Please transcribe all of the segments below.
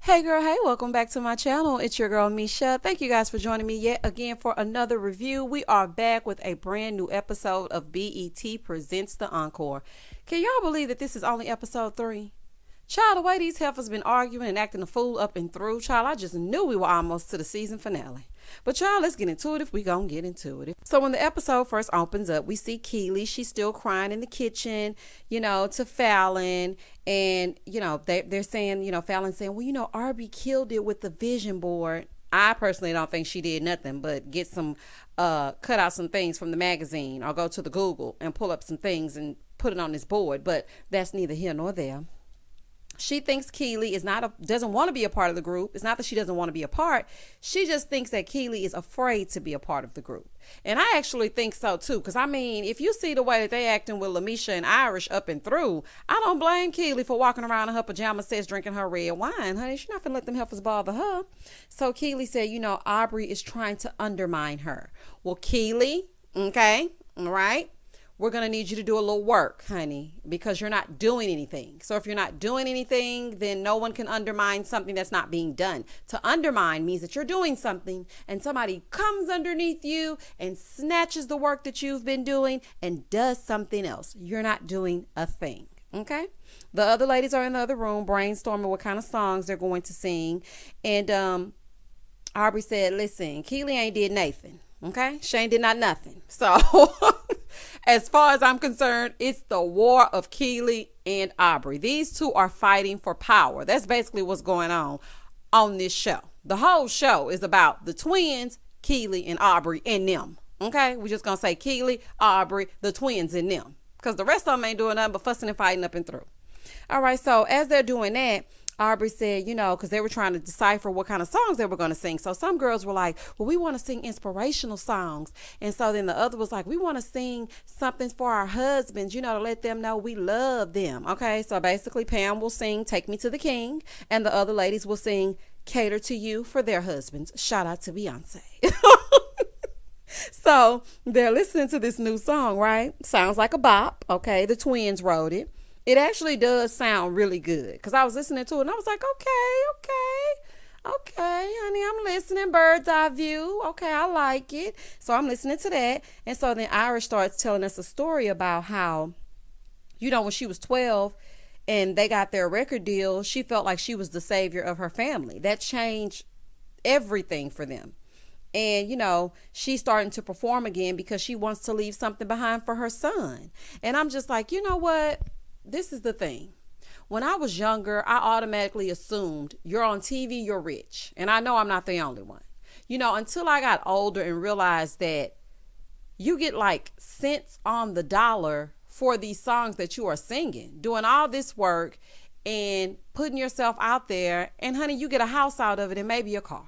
Hey girl, hey, welcome back to my channel. It's your girl Misha. Thank you guys for joining me yet again for another review. We are back with a brand new episode of BET Presents the Encore. Can y'all believe that this is only episode 3? Child, the way these heifers been arguing and acting a fool up and through, child, I just knew we were almost to the season finale. But y'all, let's get into it if we gonna get into it. So when the episode first opens up, we see Keely. She's still crying in the kitchen, to Fallon. And, they're saying, Fallon's saying, well, Aubrey killed it with the vision board. I personally don't think she did nothing but get cut out some things from the magazine or go to the Google and pull up some things and put it on this board. But that's neither here nor there. She thinks Keely doesn't want to be a part of the group. It's not that she doesn't want to be a part. She just thinks that Keely is afraid to be a part of the group. And I actually think so too. Because if you see the way that they acting with Misha and Irish up and through, I don't blame Keely for walking around in her pajama sets drinking her red wine. Honey, she's not going to let them heifers bother her. So Keely said, Aubrey is trying to undermine her. Well, Keely, okay, all right. We're going to need you to do a little work, honey, because you're not doing anything. So if you're not doing anything, then no one can undermine something that's not being done. To undermine means that you're doing something and somebody comes underneath you and snatches the work that you've been doing and does something else. You're not doing a thing. Okay. The other ladies are in the other room brainstorming what kind of songs they're going to sing. And Aubrey said, listen, Keely ain't did Nathan. Okay. Shane did not nothing. So as far as I'm concerned, it's the war of Keely and Aubrey. These two are fighting for power. That's basically what's going on this show. The whole show is about the twins, Keely and Aubrey and them. Okay. We're just going to say Keely, Aubrey, the twins and them. Because the rest of them ain't doing nothing but fussing and fighting up and through. All right. So as they're doing that, Aubrey said, because they were trying to decipher what kind of songs they were going to sing. So some girls were like, well, we want to sing inspirational songs. And so then the other was like, we want to sing something for our husbands, to let them know we love them. Okay. So basically Pam will sing Take Me to the King and the other ladies will sing Cater to You for their husbands. Shout out to Beyonce. So they're listening to this new song, right? Sounds like a bop. Okay. The twins wrote it. It actually does sound really good because I was listening to it and I was like, okay, honey, I'm listening. Bird's eye view. Okay, I like it. So I'm listening to that. And so then Irish starts telling us a story about how, when she was 12 and they got their record deal, she felt like she was the savior of her family. That changed everything for them. And, she's starting to perform again because she wants to leave something behind for her son. And I'm just like, you know what? This is the thing. When I was younger, I automatically assumed you're on TV, you're rich. And I know I'm not the only one. Until I got older and realized that you get like cents on the dollar for these songs that you are singing, doing all this work and putting yourself out there. And honey, you get a house out of it and maybe a car.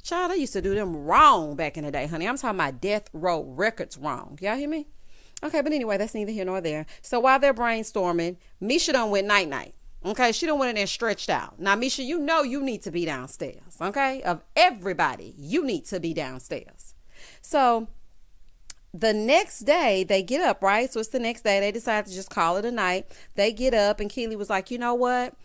Child, I used to do them wrong back in the day, honey. I'm talking about Death Row Records wrong. Y'all hear me? Okay, but anyway, that's neither here nor there. So while they're brainstorming, Misha done went night-night. Okay, she done went in there stretched out. Now, Misha, you need to be downstairs. Okay, of everybody, you need to be downstairs. So the next day, they get up, right? So it's the next day. They decide to just call it a night. They get up, and Keely was like, you know what?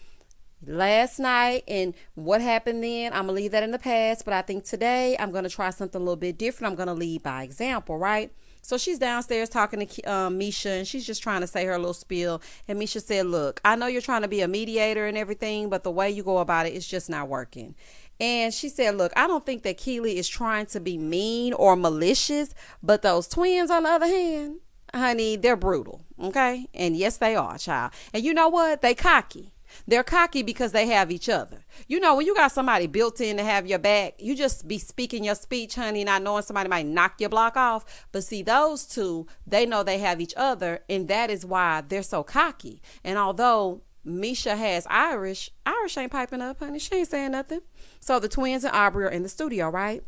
Last night and what happened then, I'm going to leave that in the past. But I think today I'm going to try something a little bit different. I'm going to lead by example, right? So she's downstairs talking to Misha and she's just trying to say her little spiel. And Misha said, look, I know you're trying to be a mediator and everything, but the way you go about it is just not working. And she said, look, I don't think that Keely is trying to be mean or malicious, but those twins, on the other hand, honey, they're brutal. Okay. And yes, they are, child. And you know what? They cocky. They're cocky because they have each other. When you got somebody built in to have your back, you just be speaking your speech, honey, not knowing somebody might knock your block off. But see, those two, they know they have each other. And that is why they're so cocky. And although Misha has Irish ain't piping up, honey. She ain't saying nothing. So the twins and Aubrey are in the studio, right?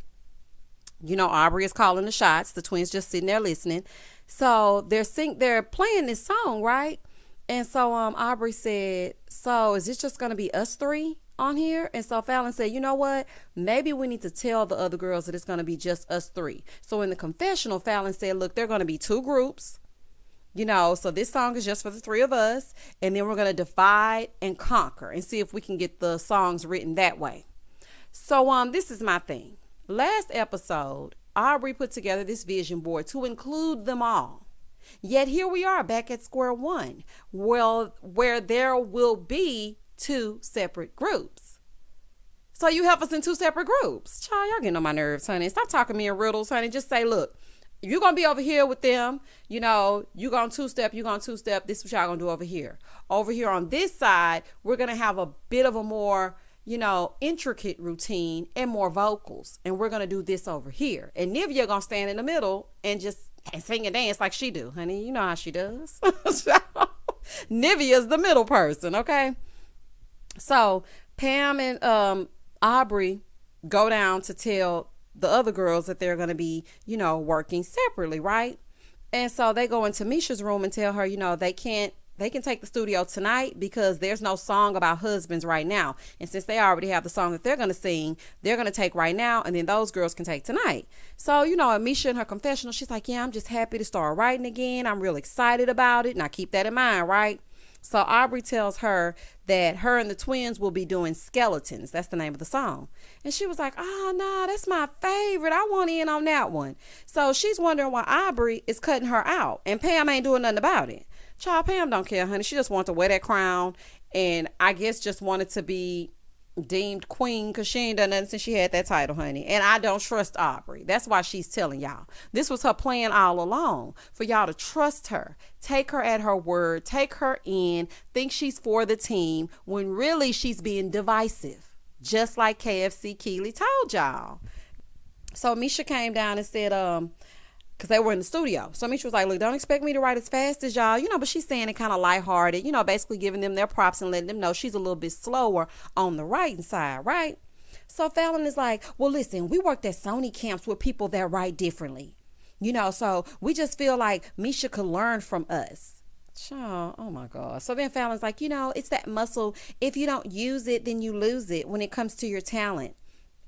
Aubrey is calling the shots. The twins just sitting there listening. So they're playing this song, right? And so Aubrey said, so is this just going to be us three on here? And so Fallon said, you know what? Maybe we need to tell the other girls that it's going to be just us three. So in the confessional, Fallon said, look, they're going to be two groups. So this song is just for the three of us, and then we're going to divide and conquer and see if we can get the songs written that way. So this is my thing. Last episode, Aubrey put together this vision board to include them all. Yet here we are back at square one, where there will be two separate groups. So you help us in two separate groups. Child, y'all getting on my nerves, honey. Stop talking me in riddles, honey. Just say, look, you're going to be over here with them. You going to two-step, you're going to two-step. This is what y'all going to do over here. Over here on this side, we're going to have a bit of a more, intricate routine and more vocals. And we're going to do this over here. And Nivea going to stand in the middle and sing and dance like she do, honey. You know how she does. Nivea's the middle person, okay? So Pam and Aubrey go down to tell the other girls that they're going to be, working separately, right? And so they go into Misha's room and tell her, they can take the studio tonight because there's no song about husbands right now. And since they already have the song that they're going to sing, they're going to take right now, and then those girls can take tonight. So, Misha in her confessional, she's like, yeah, I'm just happy to start writing again. I'm real excited about it. Now keep that in mind, right? So Aubrey tells her that her and the twins will be doing Skeletons. That's the name of the song. And she was like, oh, no, that's my favorite. I want in on that one. So she's wondering why Aubrey is cutting her out. And Pam ain't doing nothing about it. Child, Pam don't care, honey. She just wanted to wear that crown. And I guess just wanted to be deemed queen because she ain't done nothing since she had that title, honey. And I don't trust Aubrey. That's why she's telling y'all. This was her plan all along, for y'all to trust her, take her at her word, take her in, think she's for the team, when really she's being divisive, just like KFC Keely told y'all. So Misha came down and said, because they were in the studio. So Misha was like, look, don't expect me to write as fast as y'all, but she's saying it kind of lighthearted, basically giving them their props and letting them know she's a little bit slower on the writing side, right? So Fallon is like, well, listen, we worked at Sony camps with people that write differently, so we just feel like Misha could learn from us. Oh my God. So then Fallon's like, it's that muscle. If you don't use it, then you lose it when it comes to your talent.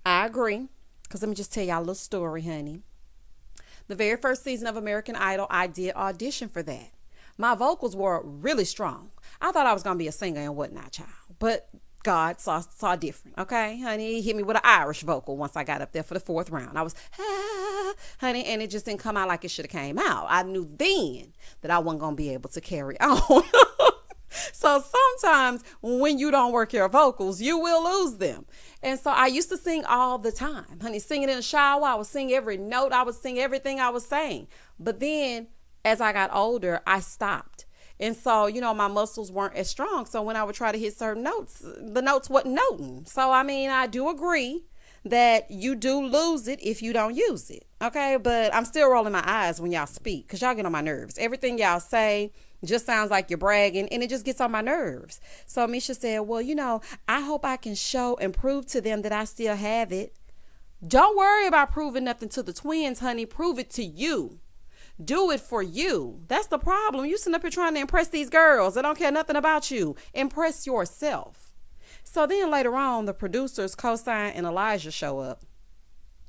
I agree. Because let me just tell y'all a little story, honey. The very first season of American Idol, I did audition for that. My vocals were really strong. I thought I was going to be a singer and whatnot, child. But God saw different, okay, honey? He hit me with an Irish vocal once I got up there for the fourth round. I was, honey, and it just didn't come out like it should have came out. I knew then that I wasn't going to be able to carry on. So sometimes when you don't work your vocals, you will lose them. And so I used to sing all the time, honey, singing in the shower. I would sing every note. I would sing everything I was saying. But then as I got older, I stopped. And so, my muscles weren't as strong. So when I would try to hit certain notes, the notes wasn't noting. So, I do agree that you do lose it if you don't use it. Okay. But I'm still rolling my eyes when y'all speak because y'all get on my nerves. Everything y'all say just sounds like you're bragging, and it just gets on my nerves. So Misha said, well, I hope I can show and prove to them that I still have it. Don't worry about proving nothing to the twins, honey. Prove it to you. Do it for you. That's the problem. You sitting up here trying to impress these girls. They don't care nothing about you. Impress yourself. So then later on, the producers, Cosign and Elijah, show up.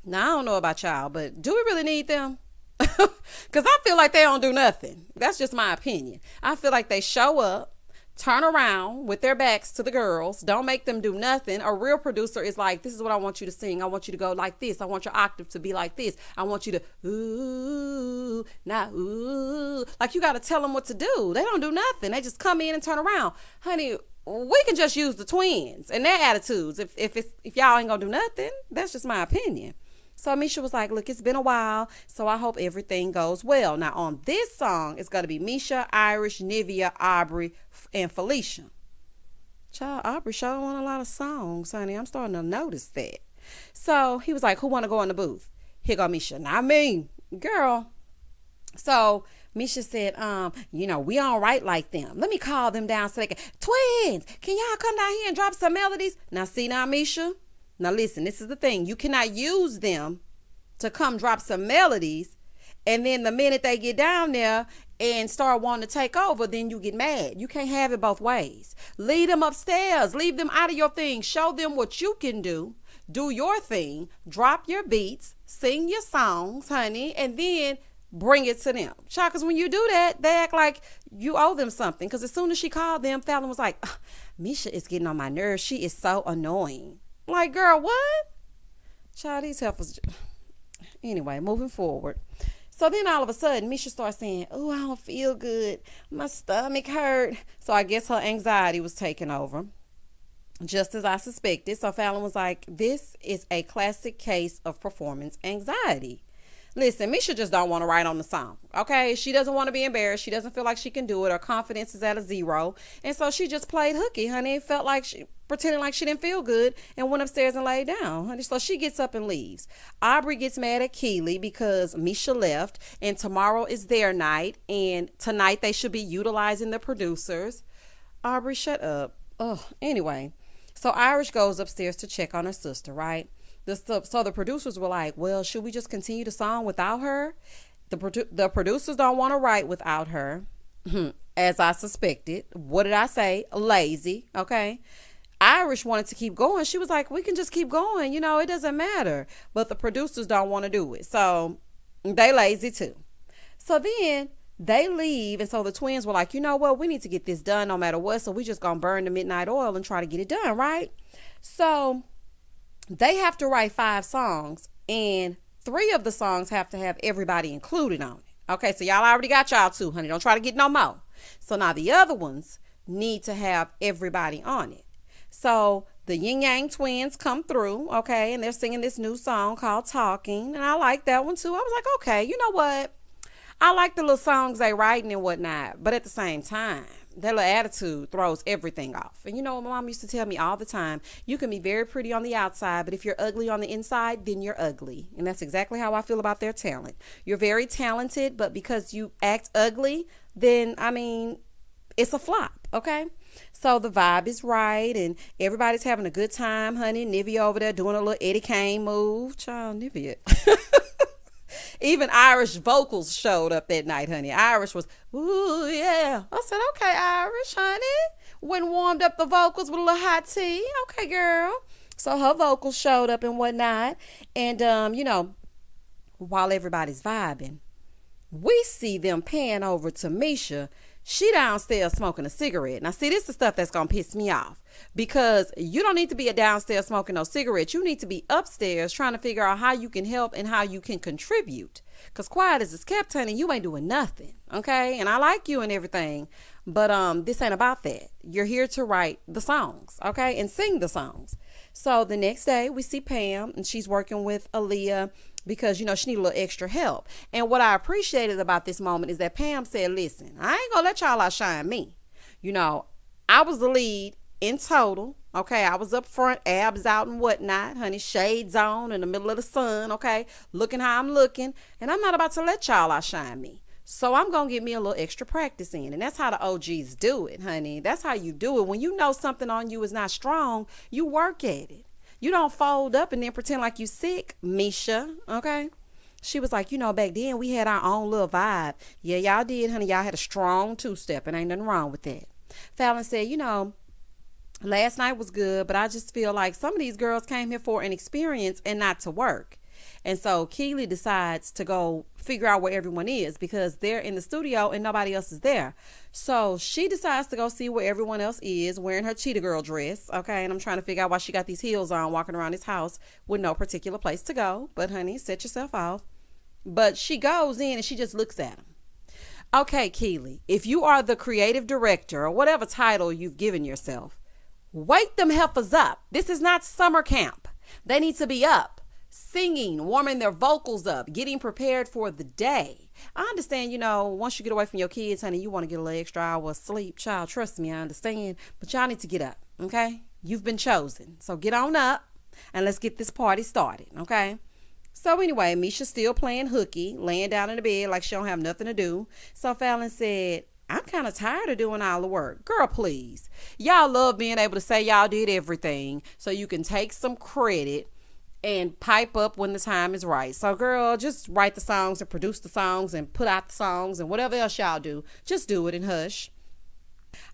Now, I don't know about y'all, but do we really need them? Because I feel like they don't do nothing. That's just my opinion. I feel like they show up, turn around with their backs to the girls, don't make them do nothing. A real producer is like, this is what I want you to sing. I want you to go like this. I want your octave to be like this. I want you to, ooh, now, ooh. Like, you got to tell them what to do. They don't do nothing. They just come in and turn around. Honey, we can just use the twins and their attitudes. If y'all ain't going to do nothing, that's just my opinion. So Misha was like, look, it's been a while, so I hope everything goes well. Now, on this song, it's going to be Misha, Irish, Nivea, Aubrey, and Felicia. Child, Aubrey sure won a lot of songs, honey. I'm starting to notice that. So he was like, who want to go in the booth? Here go Misha. Not me. Girl. So Misha said, we don't write like them. Let me call them down so they can. Twins, can y'all come down here and drop some melodies? Now, see now, Misha? Now listen, this is the thing. You cannot use them to come drop some melodies, and then the minute they get down there and start wanting to take over, then you get mad. You can't have it both ways. Lead them upstairs. Leave them out of your thing. Show them what you can do. Do your thing. Drop your beats. Sing your songs, honey, and then bring it to them. Child, because when you do that, they act like you owe them something. Because as soon as she called them, Fallon was like, Misha is getting on my nerves. She is so annoying. Like, girl, what? Child, these heifers. Anyway, moving forward. So then all of a sudden, Misha starts saying, oh, I don't feel good. My stomach hurt. So I guess her anxiety was taking over, just as I suspected. So Fallon was like, this is a classic case of performance anxiety. Listen, Misha just don't want to write on the song, okay? She doesn't want to be embarrassed. She doesn't feel like she can do it. Her confidence is at a zero. And so she just played hooky, honey. It felt like she pretending like she didn't feel good and went upstairs and laid down, honey. So she gets up and leaves. Aubrey gets mad at Keely because Misha left and tomorrow is their night and tonight they should be utilizing the producers. Aubrey, shut up. Oh, anyway. So Irish goes upstairs to check on her sister, right? So the producers were like, well, should we just continue the song without her? The producers don't want to write without her, as I suspected. What did I say? Lazy, okay? Irish wanted to keep going. She was like, we can just keep going. You know, it doesn't matter. But the producers don't want to do it. So they lazy too. So then they leave. And so the twins were like, you know what? We need to get this done no matter what. So we just going to burn the midnight oil and try to get it done, right? So they have to write 5 songs and 3 of the songs have to have everybody included on it. Okay, so y'all already got y'all 2, honey. Don't try to get no more. So now the other ones need to have everybody on it. So the Yin Yang twins come through, okay, and they're singing this new song called Talking. And I like that one too. I was like, okay, you know what? I like the little songs they writing and whatnot, but at the same time, their little attitude throws everything off. And you know what my mom used to tell me all the time? You can be very pretty on the outside, but if you're ugly on the inside, then you're ugly. And that's exactly how I feel about their talent. You're very talented, but because you act ugly, then, I mean, it's a flop, okay? So the vibe is right, and everybody's having a good time, honey. Nivea over there doing a little Eddie Kane move. Child, Nivea. Even Irish vocals showed up that night, honey. Irish was, ooh, yeah. I said, okay, Irish, honey. When warmed up the vocals with a little hot tea. Okay, girl. So her vocals showed up and whatnot. And, you know, while everybody's vibing, we see them pan over to Misha. She downstairs smoking a cigarette. Now, see, this is the stuff that's going to piss me off. Because you don't need to be downstairs smoking no cigarette. You need to be upstairs trying to figure out how you can help and how you can contribute. Because quiet as it's kept, honey, you ain't doing nothing. Okay? And I like you and everything. But this ain't about that. You're here to write the songs. Okay? And sing the songs. So the next day, we see Pam. And she's working with Aaliyah. Because, you know, she need a little extra help. And what I appreciated about this moment is that Pam said, listen, I ain't gonna let y'all outshine me. You know, I was the lead in total. Okay, I was up front, abs out and whatnot. Honey, shades on in the middle of the sun. Okay, looking how I'm looking. And I'm not about to let y'all outshine me. So I'm going to get me a little extra practice in. And that's how the OGs do it, honey. That's how you do it. When you know something on you is not strong, you work at it. You don't fold up and then pretend like you sick, Misha, okay? She was like, you know, back then we had our own little vibe. Yeah, y'all did, honey. Y'all had a strong 2-step and ain't nothing wrong with that. Fallon said, you know, last night was good, but I just feel like some of these girls came here for an experience and not to work. And so Keely decides to go figure out where everyone is because they're in the studio and nobody else is there. So she decides to go see where everyone else is wearing her cheetah girl dress. Okay. And I'm trying to figure out why she got these heels on walking around this house with no particular place to go. But honey, set yourself off. But she goes in and she just looks at them. Okay, Keely, if you are the creative director or whatever title you've given yourself, wake them heifers up. This is not summer camp. They need to be up, singing, warming their vocals up, getting prepared for the day. I understand, you know, once you get away from your kids, honey, you want to get a little extra hour of sleep. Child, trust me, I understand. But y'all need to get up, okay? You've been chosen. So get on up and let's get this party started, okay? So anyway, Misha's still playing hooky, laying down in the bed like she don't have nothing to do. So Fallon said, I'm kind of tired of doing all the work. Girl, please. Y'all love being able to say y'all did everything so you can take some credit and pipe up when the time is right. So girl, just write the songs and produce the songs and put out the songs and whatever else y'all do. Just do it and hush.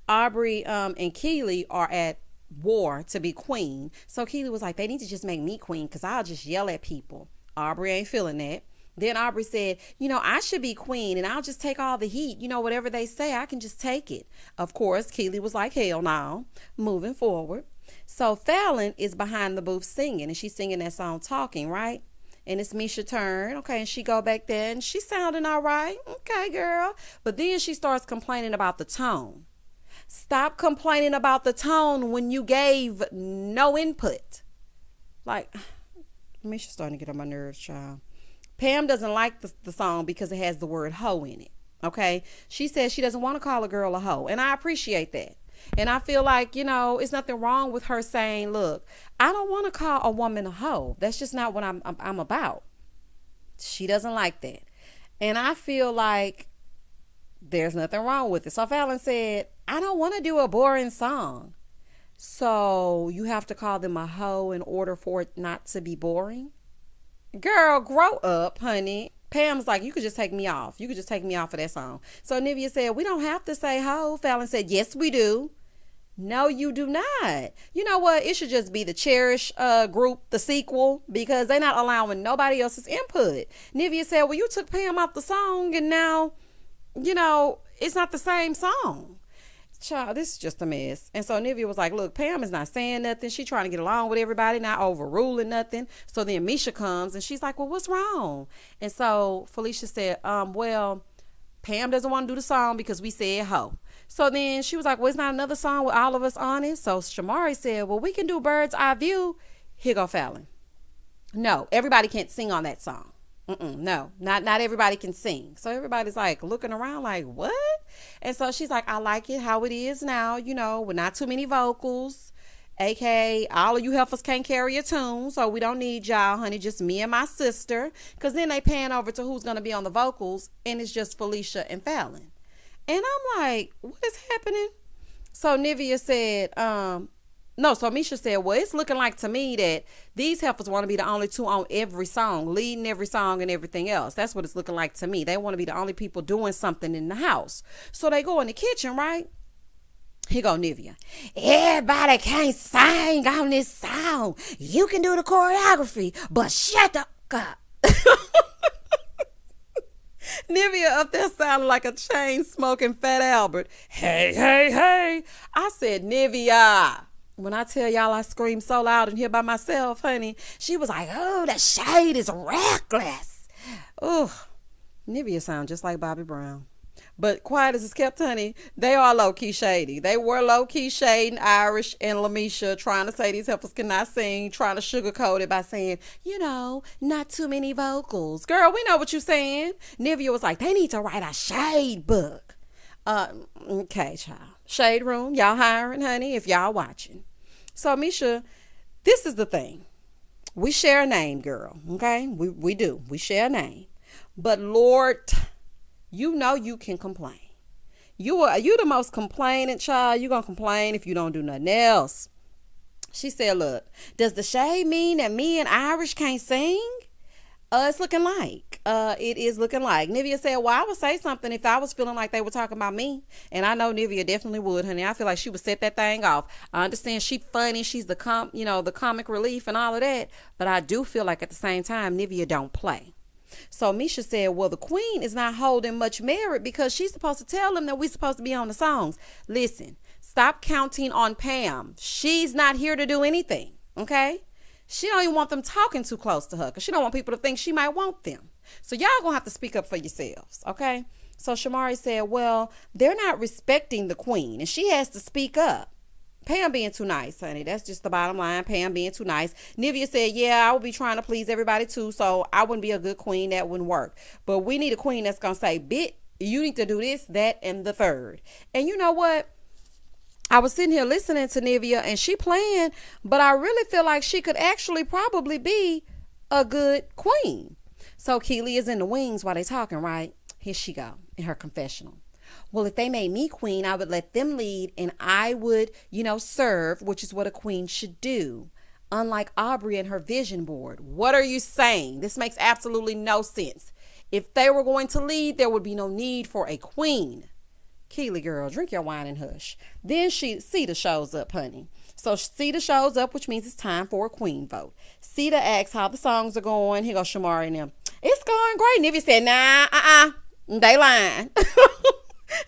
Aubrey and Keely are at war to be queen. So Keely was like, they need to just make me queen because I'll just yell at people. Aubrey ain't feeling that. Then Aubrey said, I should be queen and I'll just take all the heat. Whatever they say, I can just take it. Of course, Keely was like, hell no, moving forward. So Fallon is behind the booth singing, and she's singing that song Talking, right? And it's Misha's turn. Okay, and she go back there and she's sounding all right. Okay, girl. But then she starts complaining about the tone. Stop complaining about the tone when you gave no input. Like, Misha's starting to get on my nerves, child. Pam doesn't like the song because it has the word hoe in it. Okay? She says she doesn't want to call a girl a hoe. And I appreciate that. And I feel like, it's nothing wrong with her saying, look, I don't want to call a woman a hoe. That's just not what I'm about. She doesn't like that. And I feel like there's nothing wrong with it. So Fallon said, I don't want to do a boring song. So you have to call them a hoe in order for it not to be boring? Girl, grow up, honey. Pam's like, you could just take me off. You could just take me off of that song. So Nivea said, we don't have to say hoe. Fallon said, yes, we do. No, you do not. You know what? It should just be the Cherish group, the sequel, because they're not allowing nobody else's input. Nivea said, well, you took Pam off the song and now, it's not the same song. Child, this is just a mess. And so Nivea was like, look, Pam is not saying nothing. She trying to get along with everybody, not overruling nothing. So then Misha comes and she's like, well, what's wrong? And so Felicia said, well, Pam doesn't want to do the song because we said ho. So then she was like, well, it's not another song with all of us on it. So Shamari said, well, we can do Bird's Eye View. Here go Fallon. No, everybody can't sing on that song. No, not everybody can sing. So everybody's like looking around like, what? And so she's like, I like it how it is now, with not too many vocals. AK, all of you heifers can't carry a tune, so we don't need y'all, honey, just me and my sister. Because then they pan over to who's going to be on the vocals, and it's just Felicia and Fallon. And I'm like, what is happening? So Nivea said, so Misha said, well, it's looking like to me that these heifers want to be the only two on every song, leading every song and everything else. That's what it's looking like to me. They want to be the only people doing something in the house. So they go in the kitchen, right? Here go Nivea. Everybody can't sing on this song. You can do the choreography, but shut the up. Nivea up there sounding like a chain smoking Fat Albert. Hey, hey, hey. I said, Nivea. When I tell y'all I scream so loud in here by myself, honey, she was like, oh, the shade is reckless. Oh, Nivea sound just like Bobby Brown. But quiet as it's kept, honey, they are low-key shady. They were low-key shading Irish and Lamisha, trying to say these heifers cannot sing, trying to sugarcoat it by saying, not too many vocals. Girl, we know what you're saying. Nivea was like, they need to write a shade book. Okay, child. Shade room, y'all hiring, honey, if y'all watching. So, Misha, this is the thing. We share a name, girl, okay? We do. We share a name. But, Lord, you can complain. You the most complaining child. You gonna complain if you don't do nothing else. She said, look, does the shade mean that me and Irish can't sing? It's looking like. It is looking like. Nivea said, well, I would say something if I was feeling like they were talking about me. And I know Nivea definitely would, honey. I feel like she would set that thing off. I understand she's funny. She's the comic relief and all of that. But I do feel like at the same time, Nivea don't play. So Misha said, well, the queen is not holding much merit because she's supposed to tell them that we're supposed to be on the songs. Listen, stop counting on Pam. She's not here to do anything, okay? She don't even want them talking too close to her because she don't want people to think she might want them. So y'all gonna have to speak up for yourselves, okay? So Shamari said, well, they're not respecting the queen and she has to speak up. Pam being too nice, honey. That's just the bottom line. Pam being too nice. Nivea said, yeah, I would be trying to please everybody too, so I wouldn't be a good queen. That wouldn't work. But we need a queen that's going to say, you need to do this, that, and the third. And you know what? I was sitting here listening to Nivea and she playing, but I really feel like she could actually probably be a good queen. So Keely is in the wings while they talking, right? Here she go in her confessional. Well, if they made me queen, I would let them lead and I would, serve, which is what a queen should do. Unlike Aubrey and her vision board. What are you saying? This makes absolutely no sense. If they were going to lead, there would be no need for a queen. Keely, girl, drink your wine and hush. Then Sita shows up, honey. So Sita shows up, which means it's time for a queen vote. Sita asks how the songs are going. Here goes Shamari and them. It's going great. Nivea said, nah, they lying.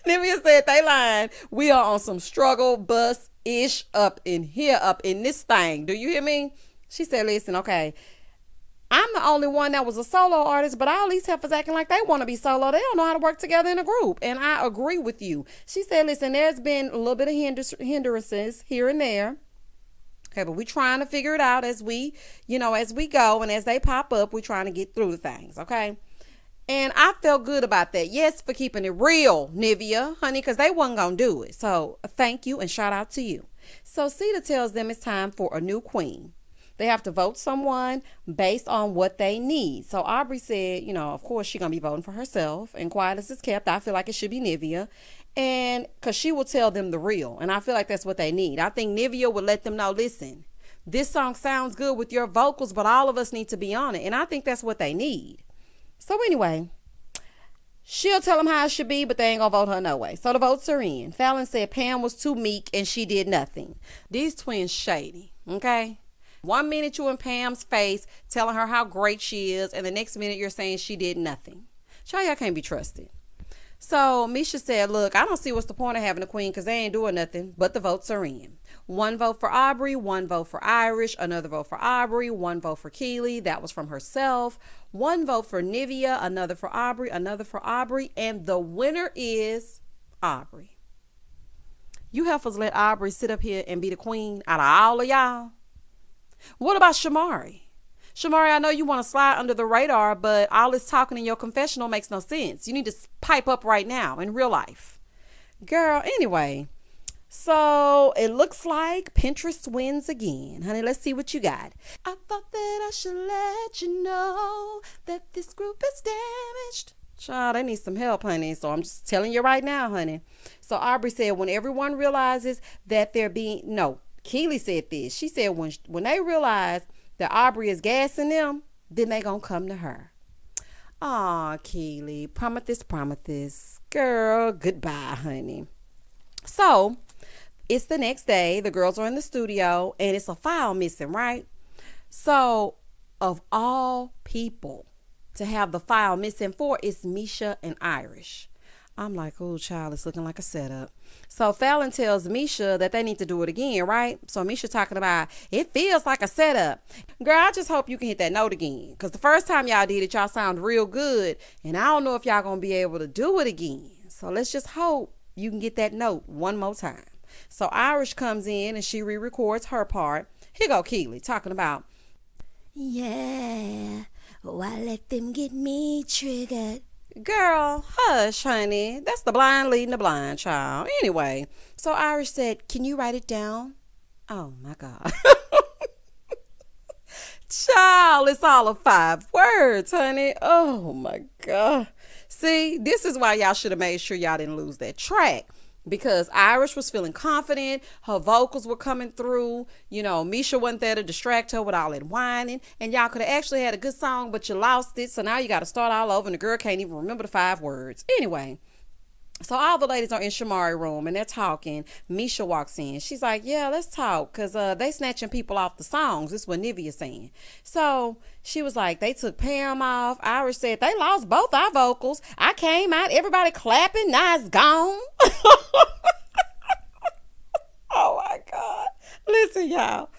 Nivea said they lying. We are on some struggle bus-ish up in here, up in this thing. Do you hear me? She said, listen, okay, I'm the only one that was a solo artist, but all these heifers acting like they want to be solo. They don't know how to work together in a group. And I agree with you. She said, listen, there's been a little bit of hindrances here and there. Okay, but we're trying to figure it out as we go. And as they pop up, we're trying to get through the things, okay? And I felt good about that. Yes, for keeping it real, Nivea, honey, because they wasn't going to do it. So thank you and shout out to you. So Cedar tells them it's time for a new queen. They have to vote someone based on what they need. So Aubrey said, of course she's going to be voting for herself. And quiet as it's kept, I feel like it should be Nivea. And because she will tell them the real. And I feel like that's what they need. I think Nivea would let them know, listen, this song sounds good with your vocals, but all of us need to be on it. And I think that's what they need. So anyway, she'll tell them how it should be, but they ain't going to vote her no way. So the votes are in. Fallon said Pam was too meek and she did nothing. These twins shady, okay? 1 minute you in Pam's face telling her how great she is, and the next minute you're saying she did nothing. Y'all can't be trusted. So Misha said, look, I don't see what's the point of having a queen because they ain't doing nothing, but the votes are in. 1 vote for Aubrey, 1 vote for Irish, another vote for Aubrey, 1 vote for Keely. That was from herself. 1 vote for Nivea, another for Aubrey, another for Aubrey, and the winner is Aubrey. You heifers let Aubrey sit up here and be the queen out of all of y'all. What about Shamari? Shamari, I know you want to slide under the radar, but all this talking in your confessional makes no sense. You need to pipe up right now in real life. Girl, anyway, so it looks like Pinterest wins again. Honey, let's see what you got. I thought that I should let you know that this group is damaged. Child, they need some help, honey. So I'm just telling you right now, honey. So Aubrey said when everyone realizes that Keely said this. She said when they realize that Aubrey is gassing them, then they gonna come to her. Aw, Keely, promise. Girl, goodbye, honey. So it's the next day. The girls are in the studio and it's a file missing, right? So of all people to have the file missing for, it's Misha and Irish. I'm like, oh, child, it's looking like a setup. So Fallon tells Misha that they need to do it again, right? So Misha talking about, it feels like a setup. Girl, I just hope you can hit that note again. Because the first time y'all did it, y'all sound real good. And I don't know if y'all going to be able to do it again. So let's just hope you can get that note one more time. So Irish comes in and she re-records her part. Here go Keely talking about, yeah, why let them get me triggered? Girl, hush, honey. That's the blind leading the blind, child. Anyway, so Irish said, can you write it down? Oh, my God. Child, it's all of 5 words, honey. Oh, my God. See, this is why y'all should have made sure y'all didn't lose that track. Because Irish was feeling confident. Her vocals were coming through. Misha wasn't there to distract her with all that whining. And y'all could have actually had a good song, but you lost it. So now you got to start all over and the girl can't even remember the 5 words. Anyway, so all the ladies are in Shamari room and they're talking. Misha walks in. She's like, yeah, let's talk. Because they snatching people off the songs. This is what Nivea's saying. So she was like, they took Pam off. Irish said, they lost both our vocals. I came out, everybody clapping. Now it's gone. Oh, my God. Listen, y'all.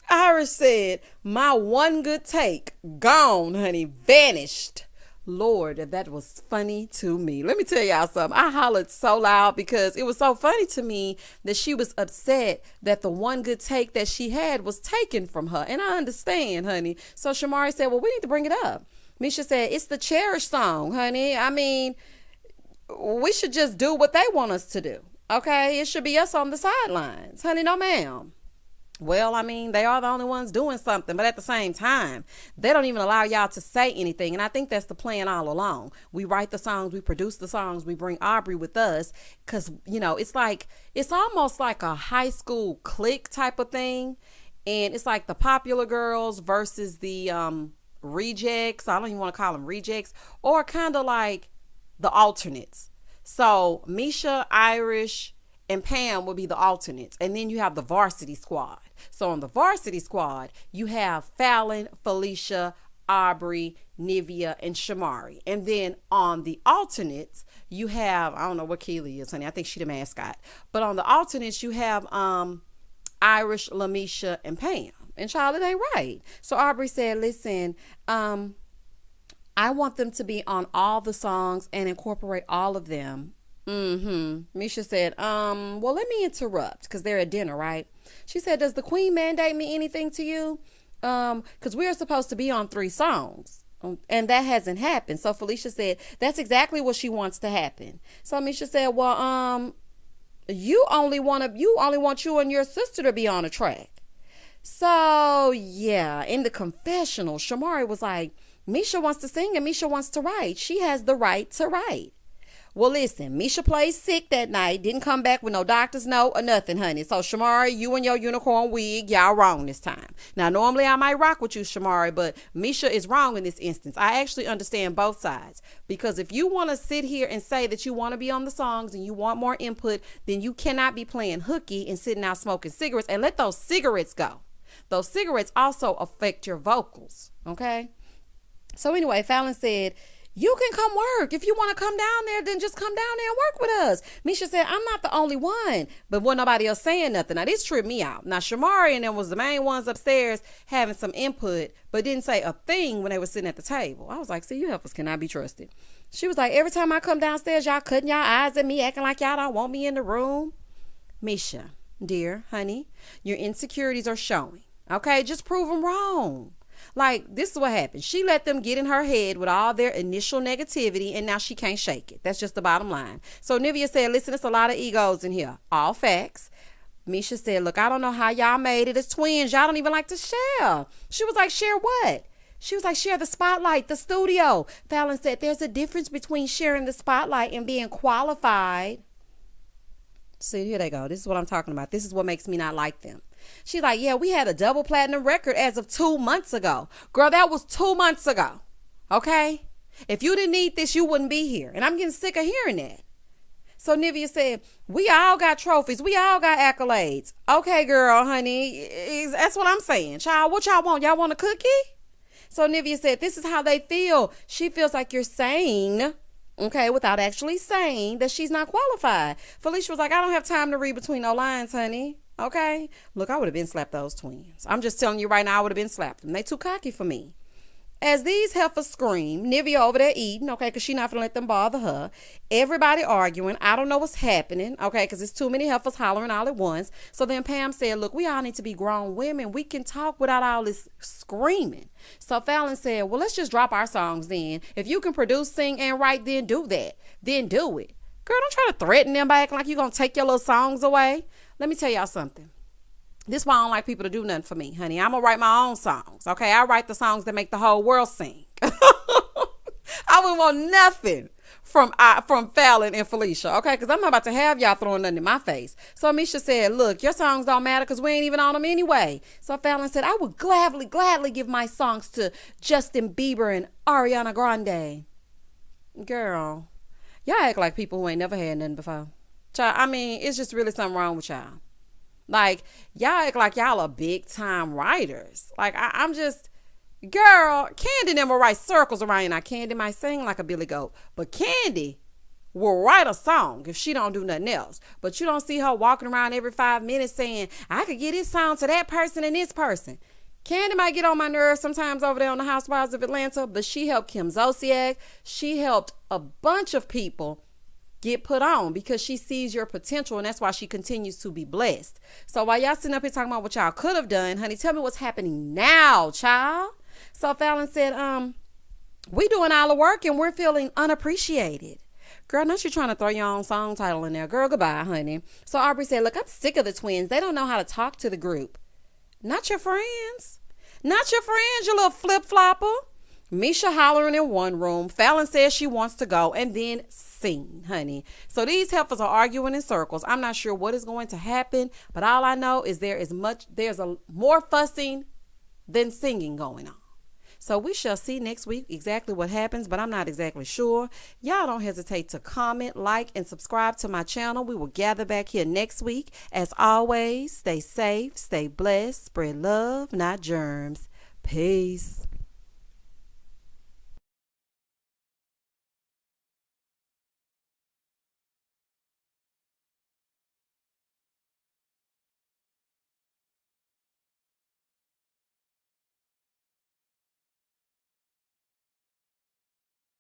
Irish said, my one good take, gone, honey, vanished. Lord, that was funny to me. Let me tell y'all something. I hollered so loud because it was so funny to me that she was upset that the one good take that she had was taken from her. And I understand, honey. So Shamari said, well, we need to bring it up. Misha said, it's the Cherish song, honey. I mean, we should just do what they want us to do. Okay? It should be us on the sidelines. Honey, no ma'am. Well, I mean, they are the only ones doing something, but at the same time, they don't even allow y'all to say anything. And I think that's the plan all along. We write the songs, we produce the songs, we bring Aubrey with us because, it's almost like a high school clique type of thing. And it's like the popular girls versus the rejects. I don't even want to call them rejects, or kind of like the alternates. So Misha, Irish, and Pam will be the alternates. And then you have the varsity squad. So on the varsity squad, you have Fallon, Felicia, Aubrey, Nivea, and Shamari. And then on the alternates, you have, I don't know what Keely is, honey. I think she the mascot. But on the alternates, you have Irish, Lamisha, and Pam. And child, it ain't right. So Aubrey said, listen, I want them to be on all the songs and incorporate all of them. Misha said, well, let me interrupt because they're at dinner, right? She said, does the queen mandate me anything to you? Because we're supposed to be on 3 songs. And that hasn't happened. So Felicia said, that's exactly what she wants to happen. So Misha said, well, you only want you and your sister to be on a track. So yeah, in the confessional, Shamari was like, Misha wants to sing and Misha wants to write. She has the right to write. Well, listen, Misha played sick that night. Didn't come back with no doctor's note or nothing, honey. So, Shamari, you and your unicorn wig, y'all wrong this time. Now, normally I might rock with you, Shamari, but Misha is wrong in this instance. I actually understand both sides. Because if you want to sit here and say that you want to be on the songs and you want more input, then you cannot be playing hooky and sitting out smoking cigarettes, and let those cigarettes go. Those cigarettes also affect your vocals, okay? So, anyway, Fallon said, you can come work. If you want to come down there, then just come down there and work with us. Misha said, I'm not the only one. But wasn't nobody else saying nothing. Now, this tripped me out. Now, Shamari and them was the main ones upstairs having some input, but didn't say a thing when they were sitting at the table. I was like, see, you heifers cannot be trusted. She was like, every time I come downstairs, y'all cutting y'all eyes at me, acting like y'all don't want me in the room. Misha, dear, honey, your insecurities are showing. Okay, just prove them wrong. Like, this is what happened. She let them get in her head with all their initial negativity, and now she can't shake it. That's just the bottom line. So Nivea said, listen, there's a lot of egos in here. All facts. Misha said, look, I don't know how y'all made it as twins. Y'all don't even like to share. She was like, share what? She was like, share the spotlight, the studio. Fallon said, there's a difference between sharing the spotlight and being qualified. See, here they go. This is what I'm talking about. This is what makes me not like them. She's like, yeah, we had a double platinum record as of 2 months ago. Girl, that was 2 months ago. Okay? If you didn't need this, you wouldn't be here. And I'm getting sick of hearing that. So Nivea said, we all got trophies. We all got accolades. Okay, girl, honey. That's what I'm saying. Child, what y'all want? Y'all want a cookie? So Nivea said, this is how they feel. She feels like you're saying, okay, without actually saying that she's not qualified. Felicia was like, I don't have time to read between no lines, honey. Okay? Look, I would have been slapped those twins. I'm just telling you right now, I would have been slapped them. They too cocky for me. As these heifers scream, Nivea over there eating, okay, because she not going to let them bother her. Everybody arguing. I don't know what's happening, okay, because it's too many heifers hollering all at once. So then Pam said, look, we all need to be grown women. We can talk without all this screaming. So Fallon said, well, let's just drop our songs then. If you can produce, sing, and write, then do that. Then do it. Girl, don't try to threaten them by acting like you're going to take your little songs away. Let me tell y'all something. This is why I don't like people to do nothing for me, honey. I'm going to write my own songs, okay? I write the songs that make the whole world sing. I wouldn't want nothing from Fallon and Felicia, okay? Because I'm not about to have y'all throwing nothing in my face. So Misha said, look, your songs don't matter because we ain't even on them anyway. So Fallon said, I would gladly give my songs to Justin Bieber and Ariana Grande. Girl, y'all act like people who ain't never had nothing before. I mean, it's just really something wrong with y'all. Like, y'all act like y'all are big time writers. Like, I'm just, girl, Candy never write circles around you. Now, Candy might sing like a billy goat, but Candy will write a song if she don't do nothing else. But you don't see her walking around every 5 minutes saying, I could get this song to that person and this person. Candy might get on my nerves sometimes over there on the Housewives of Atlanta, but she helped Kim Zolciak. She helped a bunch of people get put on because she sees your potential, and that's why she continues to be blessed. So while y'all sitting up here talking about what y'all could have done, honey, tell me what's happening now, child. So Fallon said, we doing all the work and we're feeling unappreciated. Girl, not you trying to throw your own song title in there. Girl, goodbye, honey. So Aubrey said, look, I'm sick of the twins. They don't know how to talk to the group. Not your friends. Not your friends, you little flip-flopper. Misha hollering in one room. Fallon says she wants to go, and then scene, honey. So these heifers are arguing in circles. I'm not sure what is going to happen, but all I know is there's a more fussing than singing going on. So we shall see next week exactly what happens, but I'm not exactly sure. Y'all don't hesitate to comment, like, and subscribe to my channel. We will gather back here next week. As always, stay safe, stay blessed, spread love, not germs. Peace.